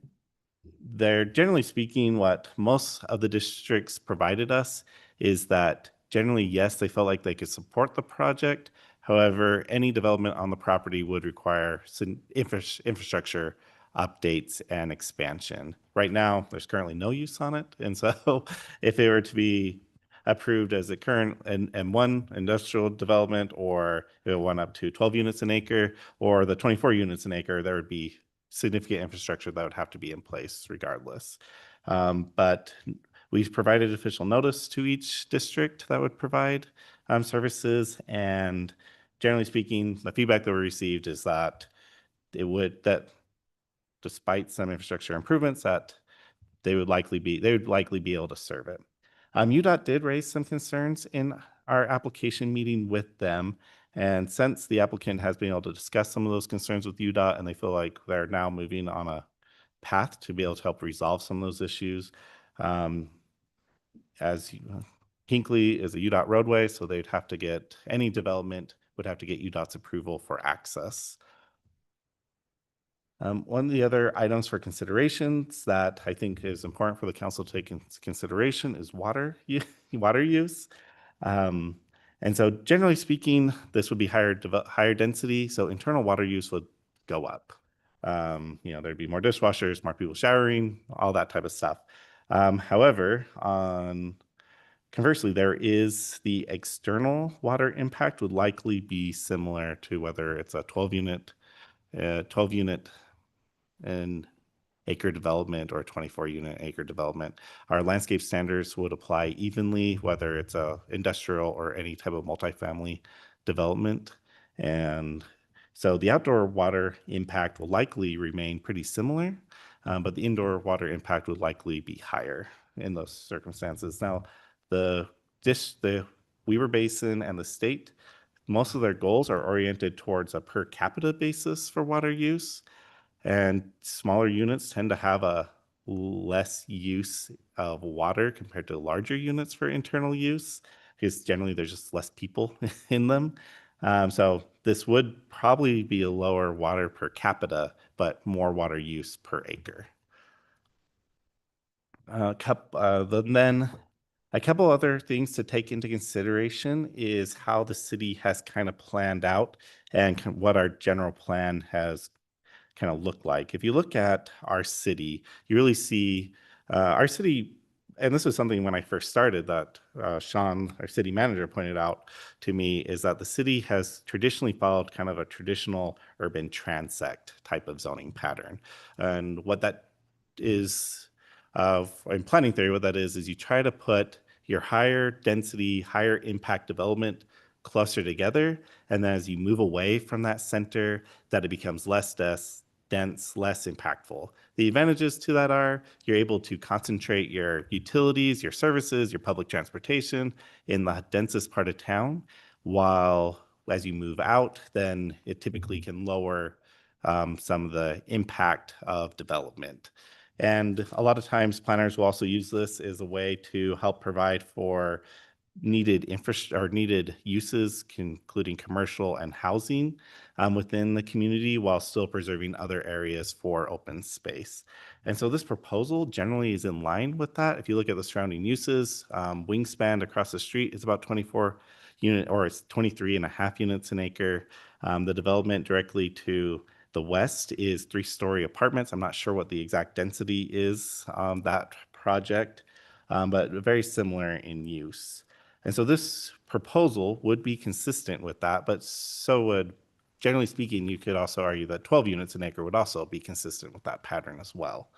they're generally speaking, what most of the districts provided us is that generally, yes, they felt like they could support the project. However, any development on the property would require some infrastructure updates and expansion. Right now, there's currently no use on it. And so if it were to be approved as a current M1 industrial development, or if it went up to 12 units an acre or the 24 units an acre, there would be significant infrastructure that would have to be in place regardless. But we've provided official notice to each district that would provide services, and generally speaking, the feedback that we received is that despite some infrastructure improvements, that they would likely be able to serve it. UDOT did raise some concerns in our application meeting with them. And since the applicant has been able to discuss some of those concerns with UDOT, and they feel like they're now moving on a path to be able to help resolve some of those issues. Hinckley is a UDOT roadway, so they'd have to get, any development would have to get UDOT's approval for access. One of the other items for considerations that I think is important for the council to take into consideration is water use. And so generally speaking, this would be higher density, so internal water use would go up. There'd be more dishwashers, more people showering, all that type of stuff. However, conversely, there is the external water impact would likely be similar to whether it's a 12 unit and acre development or a 24 unit acre development. Our landscape standards would apply evenly, whether it's a industrial or any type of multifamily development. And so the outdoor water impact will likely remain pretty similar, but the indoor water impact would likely be higher in those circumstances. Now, the Weaver Basin and the state, most of their goals are oriented towards a per capita basis for water use. And smaller units tend to have a less use of water compared to larger units for internal use, because generally there's just less people in them. So this would probably be a lower water per capita, but more water use per acre. Then a couple other things to take into consideration is how the city has kind of planned out and what our general plan has kind of look like. If you look at our city, you really see our city, and this was something when I first started that Sean, our city manager, pointed out to me, is that the city has traditionally followed kind of a traditional urban transect type of zoning pattern. And what that is, in planning theory, what that is you try to put your higher density, higher impact development cluster together. And then as you move away from that center, that it becomes less dense, less impactful. The advantages to that are you're able to concentrate your utilities, your services, your public transportation in the densest part of town, while as you move out, then it typically can lower some of the impact of development. And a lot of times planners will also use this as a way to help provide for needed infrastructure or needed uses, including commercial and housing within the community, while still preserving other areas for open space. And so this proposal generally is in line with that. If you look at the surrounding uses, Wingspan across the street is about 24 unit, or it's 23 and a half units an acre. The development directly to the west is 3-story apartments. I'm not sure what the exact density is on that project, but very similar in use. And so this proposal would be consistent with that, but so would, generally speaking, you could also argue that 12 units an acre would also be consistent with that pattern as well.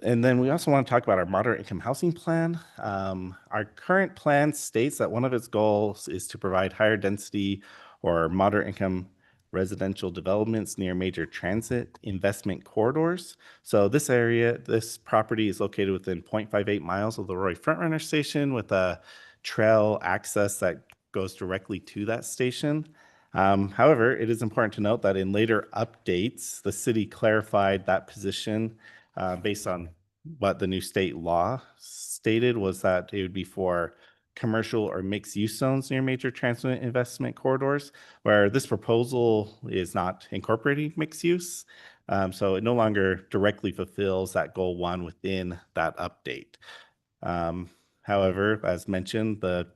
And then we also want to talk about our moderate income housing plan. Our current plan states that one of its goals is to provide higher density or moderate income residential developments near major transit investment corridors. So this property is located within 0.58 miles of the Roy Frontrunner station, with a trail access that goes directly to that station. However, it is important to note that in later updates, the city clarified that position based on what the new state law stated was that it would be for commercial or mixed use zones near major transit investment corridors, where this proposal is not incorporating mixed use. So it no longer directly fulfills that goal 1 within that update. However, as mentioned, the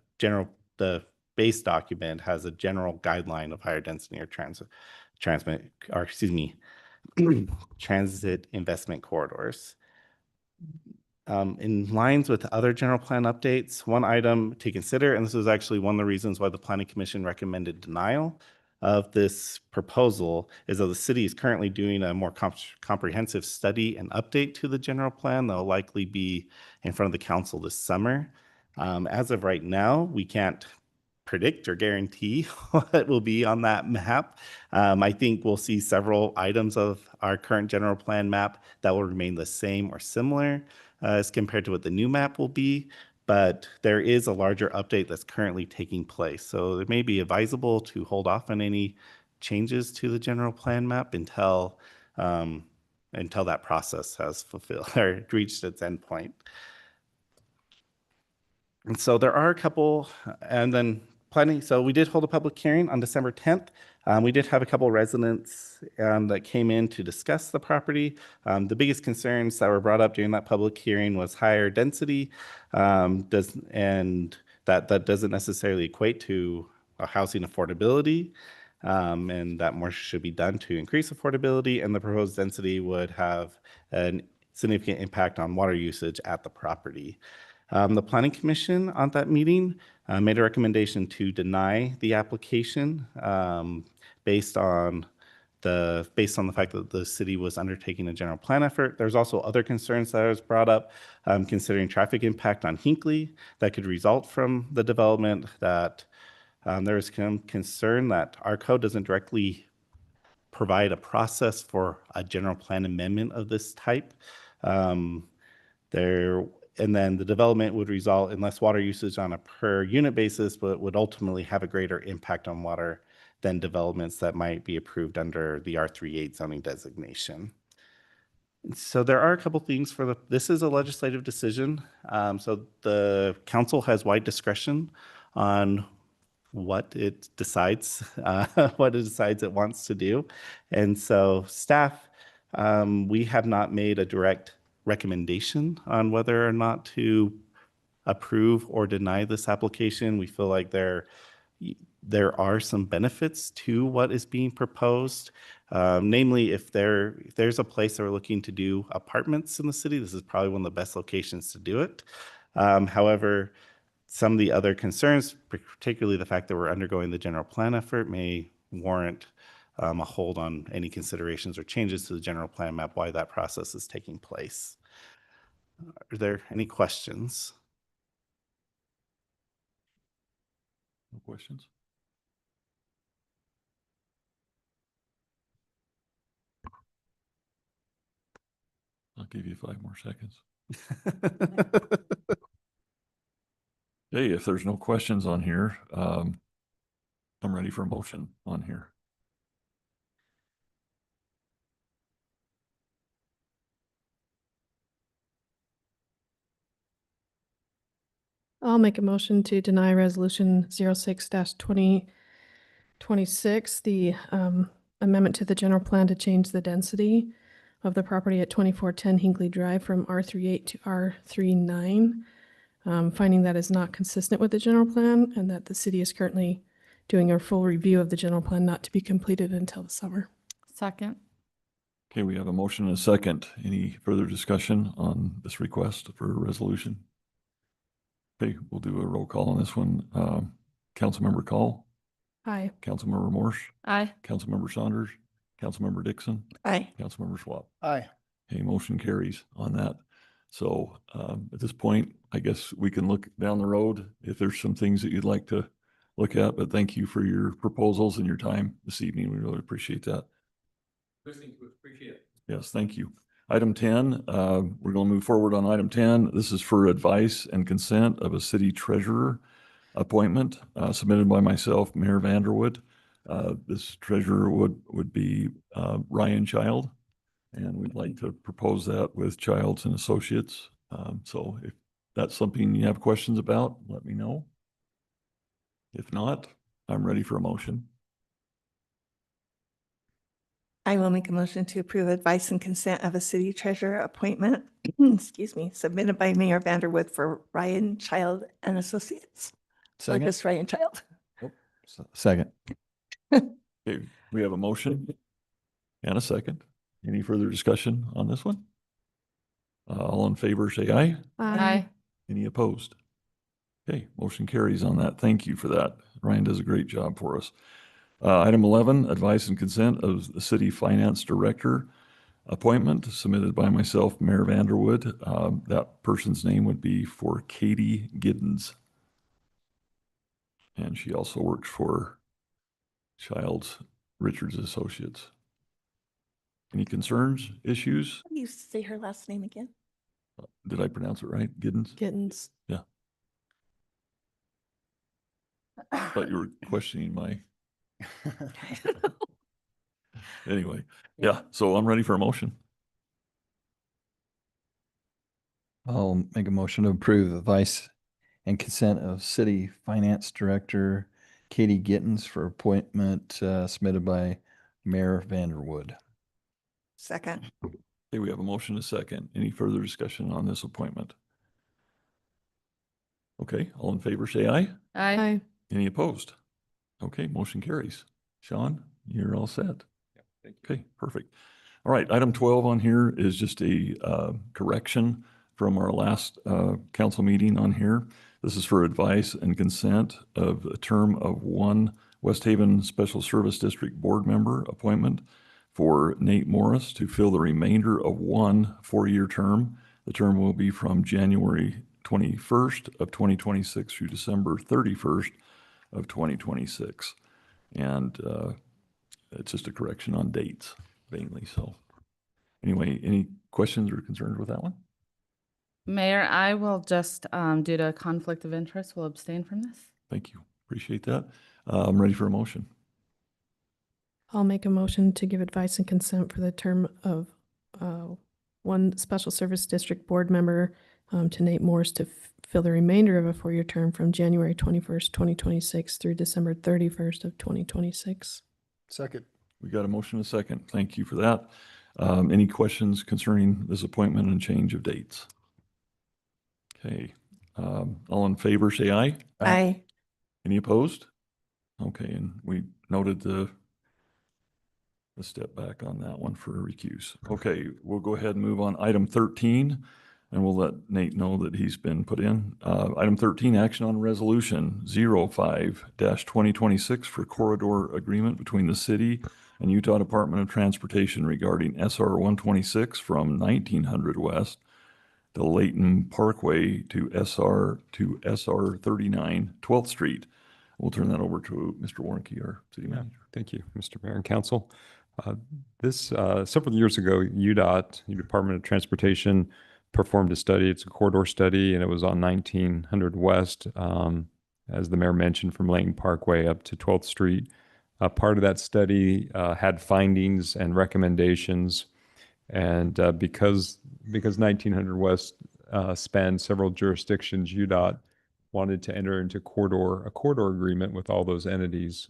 base document has a general guideline of higher density or transit investment corridors. In lines with other general plan updates, one item to consider, and this is actually one of the reasons why the Planning Commission recommended denial of this proposal, is that the city is currently doing a more comprehensive study and update to the general plan that will likely be in front of the council this summer. As of right now, we can't predict or guarantee what will be on that map. I think we'll see several items of our current general plan map that will remain the same or similar as compared to what the new map will be, but there is a larger update that's currently taking place. So it may be advisable to hold off on any changes to the general plan map until that process has fulfilled or reached its endpoint. And so there are a couple, and then planning. So we did hold a public hearing on December 10th. We did have a couple residents that came in to discuss the property. The biggest concerns that were brought up during that public hearing was higher density, and that doesn't necessarily equate to a housing affordability, and that more should be done to increase affordability, and the proposed density would have a significant impact on water usage at the property. The Planning Commission on that meeting made a recommendation to deny the application based on the fact that the city was undertaking a general plan effort. There's also other concerns that was brought up, considering traffic impact on Hinckley that could result from the development. That there is concern that our code doesn't directly provide a process for a general plan amendment of this type. And then the development would result in less water usage on a per unit basis, but would ultimately have a greater impact on water than developments that might be approved under the R38 zoning designation. So there are a couple things this is a legislative decision. So the council has wide discretion on what it decides, it wants to do. And so staff, we have not made a direct recommendation on whether or not to approve or deny this application. We feel like there are some benefits to what is being proposed. Namely, if there's a place that we're looking to do apartments in the city, this is probably one of the best locations to do it. However, some of the other concerns, particularly the fact that we're undergoing the general plan effort, may warrant a hold on any considerations or changes to the general plan map while that process is taking place. Are there any questions? No questions? I'll give you 5 more seconds. Hey, if there's no questions on here, I'm ready for a motion on here. I'll make a motion to deny resolution 06-2026, the amendment to the general plan to change the density of the property at 2410 Hinckley Drive from R38 to R39, finding that is not consistent with the general plan and that the city is currently doing a full review of the general plan not to be completed until the summer. Second. Okay, we have a motion and a second. Any further discussion on this request for a resolution? Okay, we'll do a roll call on this one. Councilmember Call. Aye. Councilmember Morse. Aye. Councilmember Saunders. Councilmember Dixon. Aye. Councilmember Schwab. Aye. Okay, motion carries on that. So at this point, I guess we can look down the road if there's some things that you'd like to look at, but thank you for your proposals and your time this evening. We really appreciate that. Appreciate it. Yes, thank you. Item 10, we're going to move forward on item 10. This is for advice and consent of a city treasurer. appointment submitted by myself, Mayor Vanderwood. This treasurer would be Ryan Child, and we'd like to propose that with Childs and Associates. So if that's something you have questions about, let me know. If not, I'm ready for a motion. I will make a motion to approve advice and consent of a city treasurer appointment, excuse me, submitted by Mayor Vanderwood for Ryan Child and Associates. Or Second? just Ryan Child. Second. Okay, we have a motion and a second. Any further discussion on this one? All in favor, say aye. Aye. Any opposed? Okay, motion carries on that. Thank you for that. Ryan does a great job for us. Item 11, advice and consent of the city finance director appointment submitted by myself, Mayor Vanderwood. That person's name would be for Katie Giddens. And she also works for Childs Richards Associates. Any concerns, issues? How do you say her last name again? Did I pronounce it right? Giddens? Gittens. Yeah. I thought you were questioning my, anyway. Yeah, so I'm ready for a motion. I'll make a motion to approve advice and consent of city finance director Katie Gittens for appointment submitted by Mayor Vanderwood. Second. Okay, we have a motion, a second. Any further discussion on this appointment? Okay, all in favor, say aye. Aye. Any opposed? Okay, motion carries. Sean, you're all set. Okay, perfect. All right, item 12 on here is just a correction from our last council meeting on here. This is for advice and consent of a term of one West Haven Special Service District Board member appointment for Nate Morris to fill the remainder of one 4-year term. The term will be from January 21st of 2026 through December 31st of 2026. And it's just a correction on dates mainly. So anyway, any questions or concerns with that one? Mayor, I will just, due to conflict of interest, will abstain from this. Thank you. Appreciate that. I'm ready for a motion. I'll make a motion to give advice and consent for the term of one Special Service District Board member to Nate Morris to fill the remainder of a 4-year term from January 21st, 2026 through December 31st of 2026. Second. We got a motion, a second. Thank you for that. Any questions concerning this appointment and change of dates? Okay, all in favor, say aye. Aye. Any opposed? Okay, and we noted the step back on that one for recuse. Okay, we'll go ahead and move on. Item 13, and we'll let Nate know that he's been put in. Item 13, action on resolution 05-2026 for corridor agreement between the city and Utah Department of Transportation regarding SR 126 from 1900 West to Layton Parkway to SR 39 12th Street. We'll turn that over to Mr. Warnke, our city manager. Thank you, Mr. Mayor and Council. Several years ago, UDOT, the Department of Transportation, performed a study. It's a corridor study, and it was on 1900 West, as the mayor mentioned, from Layton Parkway up to 12th Street. Part of that study had findings and recommendations, and because 1900 West spanned several jurisdictions, UDOT wanted to enter into a corridor agreement with all those entities.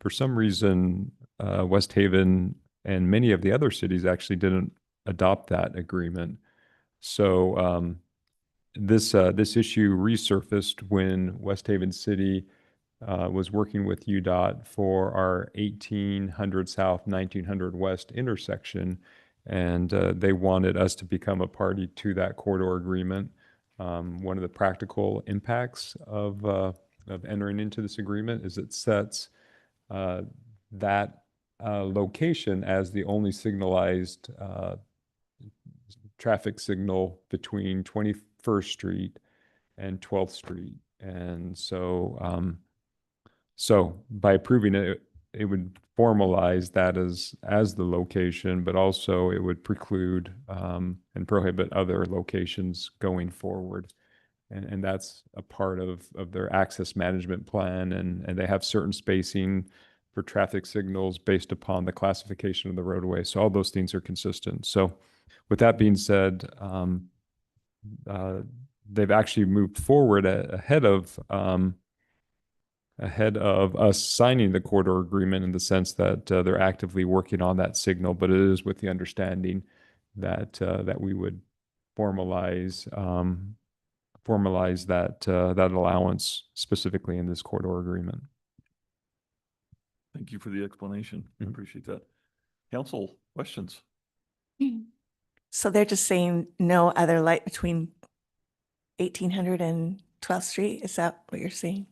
For some reason, West Haven and many of the other cities actually didn't adopt that agreement. So this issue resurfaced when West Haven City was working with UDOT for our 1800 South, 1900 West intersection, and they wanted us to become a party to that corridor agreement. One of the practical impacts of entering into this agreement is it sets that location as the only signalized traffic signal between 21st Street and 12th Street. And so, by approving it, it would formalize that as the location, but also it would preclude and prohibit other locations going forward. And that's a part of their access management plan, and they have certain spacing for traffic signals based upon the classification of the roadway. So all those things are consistent. So with that being said, they've actually moved forward ahead of us signing the corridor agreement, in the sense that they're actively working on that signal, but it is with the understanding that that we would formalize that allowance specifically in this corridor agreement. Thank you for the explanation. I appreciate that. Council, questions? So they're just saying no other light between 1800 and 12th Street? Is that what you're saying?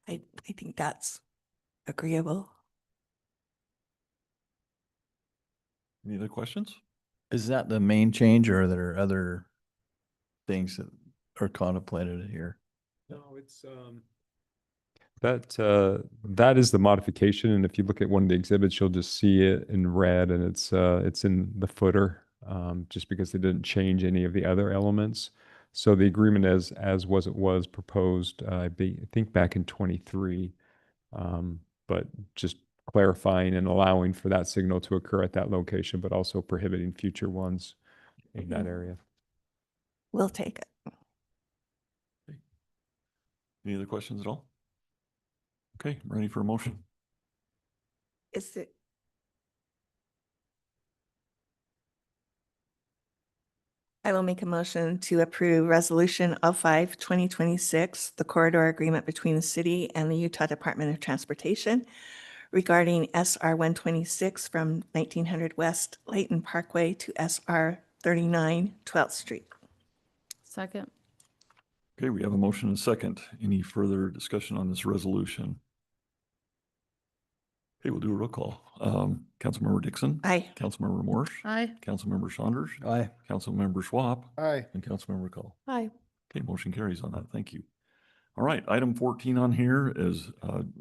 I think that's agreeable. Any other questions? Is that the main change, or are there other things that are contemplated here? No, it's that is the modification, and if you look at one of the exhibits, you'll just see it in red, and it's in the footer, just because they didn't change any of the other elements. So the agreement as it was proposed, I think back in 23, but just clarifying and allowing for that signal to occur at that location, but also prohibiting future ones in that area. We'll take it. Any other questions at all? Okay, I'm ready for a motion. Is it? I will make a motion to approve Resolution L5, 2026, the corridor agreement between the city and the Utah Department of Transportation regarding SR 126 from 1900 West Layton Parkway to SR 39 12th Street. Second. Okay, we have a motion and a second. Any further discussion on this resolution? Okay, we'll do a roll call. Councilmember Dixon. Aye. Councilmember Morse. Aye. Councilmember Saunders. Aye. Councilmember Schwab. Aye. And Councilmember Call. Aye. Okay, motion carries on that. Thank you. All right, item 14 on here is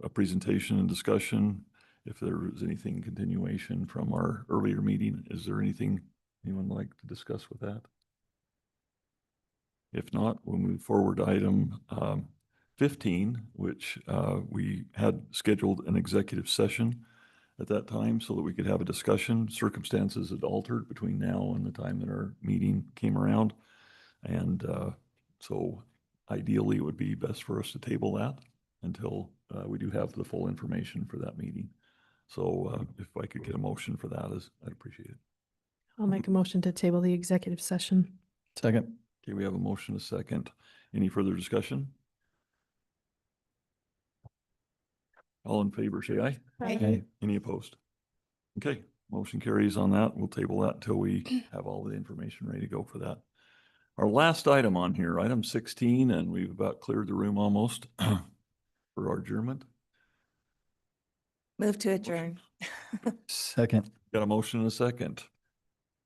a presentation and discussion. If there is anything continuation from our earlier meeting, is there anything anyone would like to discuss with that? If not, we'll move forward to item 15, which we had scheduled an executive session at that time so that we could have a discussion. Circumstances had altered between now and the time that our meeting came around. And so ideally, it would be best for us to table that until we do have the full information for that meeting. So if I could get a motion for that, I'd appreciate it. I'll make a motion to table the executive session. Second. Okay, we have a motion, a second. Any further discussion? All in favor, say aye. Aye. Any opposed? Okay, motion carries on that. We'll table that until we have all the information ready to go for that. Our last item on here, item 16, and we've about cleared the room almost for our adjournment. Move to adjourn. Second. Got a motion and a second.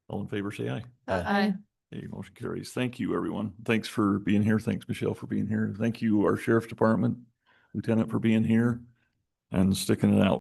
All in favor, say aye. Aye. Okay, motion carries. Thank you, everyone. Thanks for being here. Thanks, Michelle, for being here. Thank you, our Sheriff's Department, Lieutenant, for being here and sticking it out.